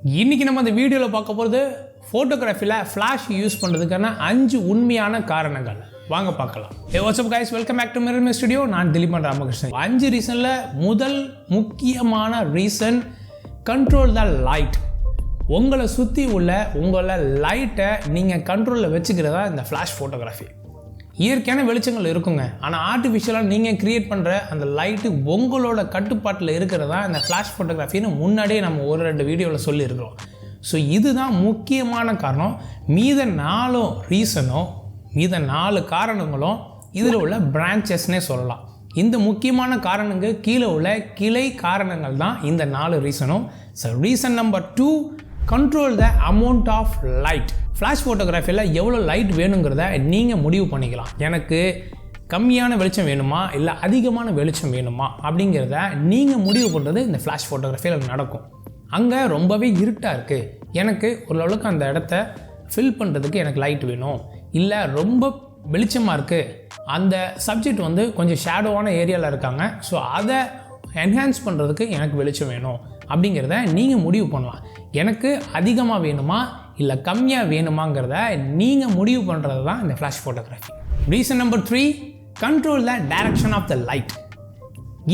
இன்னைக்கு நம்ம இந்த வீடியோவில் பார்க்க போகிறது ஃபோட்டோகிராஃபியில் ஃப்ளாஷ் யூஸ் பண்ணுறதுக்கான 5 உண்மையான காரணங்கள். வாங்க பார்க்கலாம். Hey, what's up guys? Welcome back to Mirrorme Studio. நான் திலீபன் ராமகிருஷ்ணன். 5 ரீசனில் முதல் முக்கியமான ரீசன் கண்ட்ரோல் த லைட். உங்களை சுற்றி உள்ள உங்களை லைட்டை நீங்கள் கண்ட்ரோலில் வச்சுக்கிறதா இந்த ஃப்ளாஷ் ஃபோட்டோகிராஃபி. இயற்கையான வெளிச்சங்கள் இருக்குங்க, ஆனால் ஆர்டிஃபிஷியலாக நீங்கள் க்ரியேட் பண்ணுற அந்த லைட்டு உங்களோட கட்டுப்பாட்டில் இருக்கிறதா இந்த ஃப்ளாஷ் ஃபோட்டோகிராஃபின்னு முன்னாடியே நம்ம ஒரு 2 வீடியோவில் சொல்லியிருக்கிறோம். ஸோ இதுதான் முக்கியமான காரணம். மீத 4 ரீசனும் மீத 4 காரணங்களும் இதில் உள்ள பிரான்ச்சஸ்னே சொல்லலாம். இந்த முக்கியமான காரணங்க கீழே உள்ள கிளை காரணங்கள் தான் இந்த 4 ரீசனும். So reason number 2, control the amount of light. Flash ஃபோட்டோகிராஃபியில் எவ்வளோ லைட் வேணுங்கிறத நீங்கள் முடிவு பண்ணிக்கலாம். எனக்கு கம்மியான வெளிச்சம் வேணுமா இல்லை அதிகமான வெளிச்சம் வேணுமா அப்படிங்கிறத நீங்கள் முடிவு பண்ணுறது இந்த ஃப்ளாஷ் ஃபோட்டோகிராஃபியில் நடக்கும். அங்கே ரொம்பவே இருட்டாக இருக்குது, எனக்கு ஓரளவுக்கு அந்த இடத்த ஃபில் பண்ணுறதுக்கு எனக்கு லைட் வேணும். இல்லை ரொம்ப வெளிச்சமாக இருக்குது, அந்த சப்ஜெக்ட் வந்து கொஞ்சம் ஷேடோவான ஏரியாவில் இருக்காங்க, ஸோ அதை என்ஹான்ஸ் பண்ணுறதுக்கு எனக்கு வெளிச்சம் வேணும் அப்படிங்கிறத நீங்கள் முடிவு பண்ணலாம். எனக்கு அதிகமாக வேணுமா இல்லை கம்மியாக வேணுமாங்கிறத நீங்கள் முடிவு பண்ணுறது தான் இந்த flash photography. Reason number 3, control the direction of the light.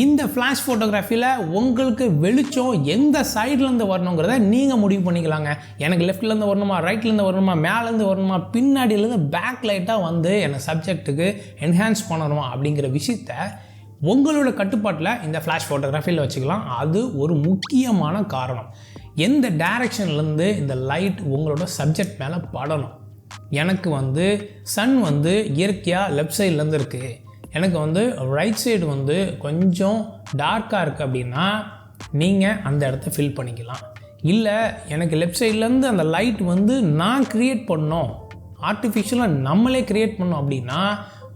இந்த ஃப்ளாஷ் ஃபோட்டோகிராஃபியில் உங்களுக்கு வெளிச்சம் எந்த சைட்லேருந்து வரணுங்கிறத நீங்கள் முடிவு பண்ணிக்கலாங்க. எனக்கு லெஃப்ட்லேருந்து வரணுமா, ரைட்லேருந்து வரணுமா, மேலேருந்து வரணுமா, பின்னாடியிலேருந்து பேக் லைட்டாக வந்து என்னை சப்ஜெக்ட்டுக்கு என்ஹான்ஸ் பண்ணணுமா அப்படிங்கிற விஷயத்த உங்களோட கட்டுப்பாட்டில் இந்த ஃப்ளாஷ் ஃபோட்டோகிராஃபியில் வச்சுக்கலாம். அது ஒரு முக்கியமான காரணம். எந்த டைரக்ஷன்லேருந்து இந்த லைட் உங்களோட சப்ஜெக்ட் மேலே படணும். எனக்கு வந்து சன் வந்து இயற்கையாக லெஃப்ட் சைட்லேருந்து இருக்குது, எனக்கு வந்து ரைட் சைடு வந்து கொஞ்சம் டார்க்காக இருக்குது அப்படின்னா நீங்கள் அந்த இடத்த ஃபில் பண்ணிக்கலாம். இல்லை எனக்கு லெஃப்ட் சைட்லேருந்து அந்த லைட் வந்து நான் க்ரியேட் பண்ணோம், ஆர்டிஃபிஷியலாக நம்மளே க்ரியேட் பண்ணோம் அப்படின்னா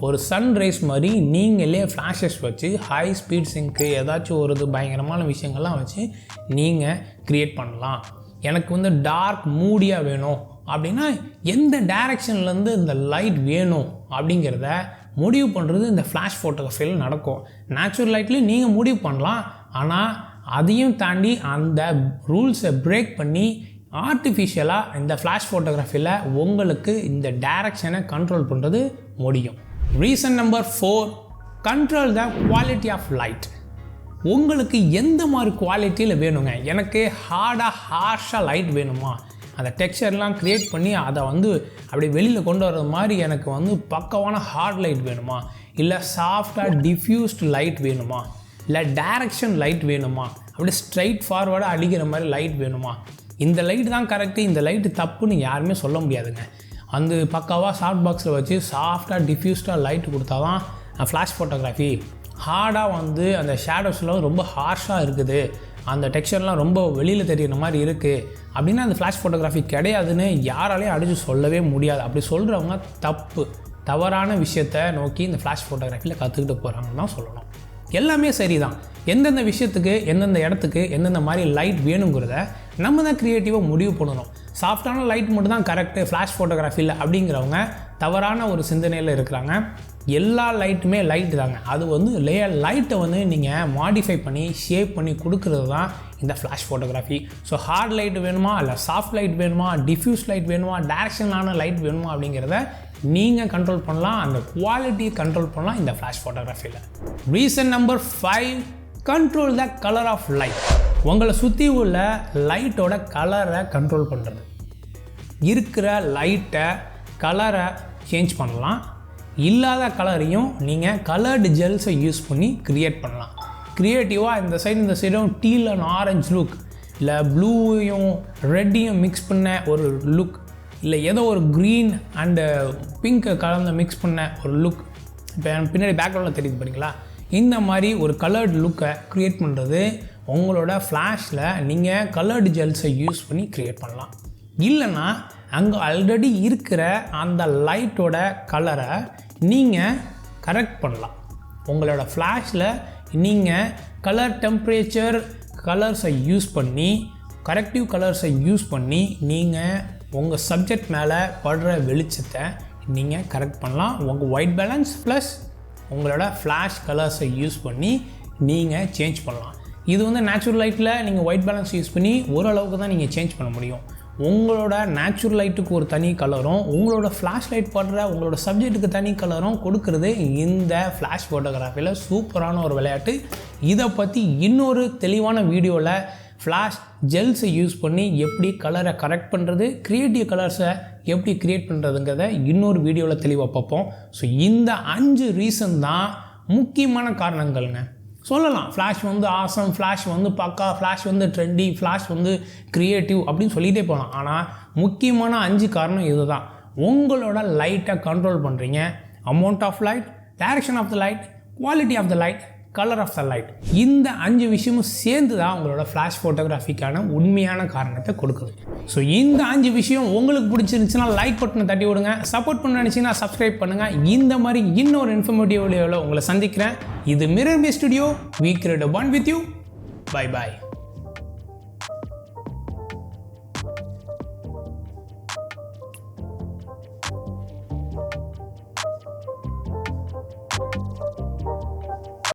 ஒரு சன் ரேஸ் மாதிரி நீங்களே ஃப்ளாஷஸ் வச்சு ஹை ஸ்பீட் சிங்க்கு ஏதாச்சும் ஒரு பயங்கரமான விஷயங்கள்லாம் வச்சு நீங்கள் க்ரியேட் பண்ணலாம். எனக்கு வந்து டார்க் மூடியாக வேணும் அப்படின்னா எந்த டைரக்ஷன்லேருந்து இந்த லைட் வேணும் அப்படிங்கிறத முடிவு பண்ணுறது இந்த ஃப்ளாஷ் ஃபோட்டோகிராஃபியில் நடக்கும். நேச்சுரல் லைட்லேயும் நீங்கள் முடிவு பண்ணலாம், ஆனால் அதையும் தாண்டி அந்த ரூல்ஸை பிரேக் பண்ணி ஆர்டிஃபிஷியலாக இந்த ஃப்ளாஷ் ஃபோட்டோகிராஃபியில் உங்களுக்கு இந்த டைரக்ஷனை கண்ட்ரோல் பண்ணுறது முடியும். Reason number 4, control the quality of light. உங்களுக்கு எந்த மாதிரி குவாலிட்டியில் வேணுங்க. எனக்கு ஹார்ஷாக லைட் வேணுமா, அந்த டெக்ஸ்சர்லாம் க்ரியேட் பண்ணி அதை வந்து அப்படியே வெளியில் கொண்டு வர்றது மாதிரி எனக்கு வந்து பக்கவான ஹார்ட் லைட் வேணுமா, இல்லை சாஃப்டாக டிஃப்யூஸ்ட் லைட் வேணுமா, இல்லை டைரக்ஷன் லைட் வேணுமா, அப்படியே ஸ்ட்ரைட் ஃபார்வர்டாக அடிக்கிற மாதிரி லைட் வேணுமா, இந்த லைட் தான் கரெக்டு, இந்த லைட்டு தப்புன்னு யாருமே சொல்ல முடியாதுங்க. அந்த பக்காவாக சாஃப்ட் பாக்ஸில் வச்சு சாஃப்டாக டிஃப்யூஸ்டாக லைட்டு கொடுத்தா தான் ஃப்ளாஷ் ஃபோட்டோகிராஃபி. ஹார்டாக வந்து அந்த ஷேடோஸ்லாம் ரொம்ப ஹார்ஷாக இருக்குது, அந்த டெக்ஸ்சர்லாம் ரொம்ப வெளியில் தெரிகிற மாதிரி இருக்குது அப்படின்னா அந்த ஃப்ளாஷ் ஃபோட்டோகிராஃபி கிடையாதுன்னு யாராலையும் அடித்து சொல்லவே முடியாது. அப்படி சொல்கிறவங்க தவறான விஷயத்தை நோக்கி இந்த ஃப்ளாஷ் ஃபோட்டோகிராஃபியில் கற்றுக்கிட்டு போகிறாங்கன்னு தான் சொல்லணும். எல்லாமே சரி தான், எந்தெந்த விஷயத்துக்கு எந்தெந்த இடத்துக்கு எந்தெந்த மாதிரி லைட் வேணுங்கிறத நம்ம தான் க்ரியேட்டிவாக முடிவு பண்ணணும். சாஃப்டான லைட் மட்டும் தான் கரெக்டு ஃப்ளாஷ் ஃபோட்டோகிராஃபியில் அப்படிங்கிறவங்க தவறான ஒரு சிந்தனையில் இருக்கிறாங்க. எல்லா லைட்டுமே லைட்டு தாங்க, அது வந்து லைட்டை வந்து நீங்கள் மாடிஃபை பண்ணி ஷேப் பண்ணி கொடுக்குறது தான் இந்த flash photography. So hard light வேணுமா இல்லை சாஃப்ட் லைட் வேணுமா, டிஃப்யூஸ் லைட் வேணுமா, டைரக்ஷனான லைட் வேணுமா அப்படிங்கிறத நீங்கள் கண்ட்ரோல் பண்ணலாம், அந்த குவாலிட்டியை கண்ட்ரோல் பண்ணலாம் இந்த ஃப்ளாஷ் ஃபோட்டோகிராஃபியில். Reason number 5, control the colour of light. உங்களை சுற்றி உள்ள லைட்டோட கலரை கண்ட்ரோல் பண்ணுறது. இருக்கிற லைட்டை கலரை சேஞ்ச் பண்ணலாம், இல்லாத கலரையும் நீங்கள் கலர்டு ஜெல்ஸை யூஸ் பண்ணி க்ரியேட் பண்ணலாம். க்ரியேட்டிவாக இந்த சைடும் டீல் அண்ட் ஆரஞ்சு லுக், இல்லை ப்ளூவையும் ரெட்டையும் மிக்ஸ் பண்ண ஒரு லுக், இல்லை ஏதோ ஒரு க்ரீன் அண்டு பிங்க் கலந்து மிக்ஸ் பண்ண ஒரு லுக், இப்போ பின்னாடி பேக்ரவுண்டில் தெரியுது பாருங்களா, இந்த மாதிரி ஒரு கலர்டு லுக்கை க்ரியேட் பண்ணுறது உங்களோட ஃப்ளாஷில் நீங்கள் கலர்டு ஜெல்ஸை யூஸ் பண்ணி க்ரியேட் பண்ணலாம். இல்லைன்னா அங்கே ஆல்ரெடி இருக்கிற அந்த லைட்டோட கலரை நீங்கள் கரெக்ட் பண்ணலாம். உங்களோட ஃப்ளாஷில் நீங்கள் கலர் டெம்பரேச்சர் கலர்ஸை யூஸ் பண்ணி கரெக்டிவ் கலர்ஸை யூஸ் பண்ணி நீங்கள் உங்கள் சப்ஜெக்ட் மேலே படுற வெளிச்சத்தை நீங்கள் கரெக்ட் பண்ணலாம். உங்கள் ஒயிட் பேலன்ஸ் ப்ளஸ் உங்களோட ஃப்ளாஷ் கலர்ஸை யூஸ் பண்ணி நீங்கள் சேஞ்ச் பண்ணலாம். இது வந்து நேச்சுரல் லைட்டில் நீங்கள் ஒயிட் பேலன்ஸ் யூஸ் பண்ணி ஓரளவுக்கு தான் நீங்கள் சேஞ்ச் பண்ண முடியும். உங்களோட நேச்சுரல் லைட்டுக்கு ஒரு தனி கலரும் உங்களோட ஃப்ளாஷ் லைட் படுற உங்களோட சப்ஜெக்ட்டுக்கு தனி கலரும் கொடுக்கறது இந்த ஃப்ளாஷ் ஃபோட்டோகிராஃபியில் சூப்பரான ஒரு விளையாட்டு. இதை பற்றி இன்னொரு தெளிவான வீடியோவில் ஃப்ளாஷ் ஜெல்ஸை யூஸ் பண்ணி எப்படி கலரை கரெக்ட் பண்ணுறது, க்ரியேட்டிவ் கலர்ஸை எப்படி க்ரியேட் பண்ணுறதுங்கிறத இன்னொரு வீடியோவில் தெளிவாக பார்ப்போம். ஸோ இந்த 5 ரீசன் தான் முக்கியமான காரணங்கள்ங்க. சொல்லலாம் ஃப்ளாஷ் வந்து ஆசம், ஃப்ளாஷ் வந்து பக்கா, ஃப்ளாஷ் வந்து ட்ரெண்டி, ஃப்ளாஷ் வந்து க்ரியேட்டிவ் அப்படின்னு சொல்லிகிட்டே போகலாம். ஆனால் முக்கியமான 5 காரணம் இது தான். உங்களோட லைட்டை கண்ட்ரோல் பண்ணுறீங்க. Amount of light, direction of the light, quality of the light, colour of the light. இந்த 5 விஷயமும் சேர்ந்து தான் உங்களோட ஃப்ளாஷ் ஃபோட்டோகிராஃபிக்கான உண்மையான காரணத்தை கொடுக்குது. ஸோ இந்த 5 விஷயம் உங்களுக்கு பிடிச்சிருந்துச்சுன்னா லைக் பட்டனை தட்டி விடுங்க. சப்போர்ட் பண்ண நினச்சிங்கன்னா சப்ஸ்கிரைப் பண்ணுங்கள். இந்த மாதிரி இன்னொரு இன்ஃபர்மேட்டிவ் வீடியோவில் உங்களை சந்திக்கிறேன். இது மிரர்மே studio. We create a bond with you. Bye bye.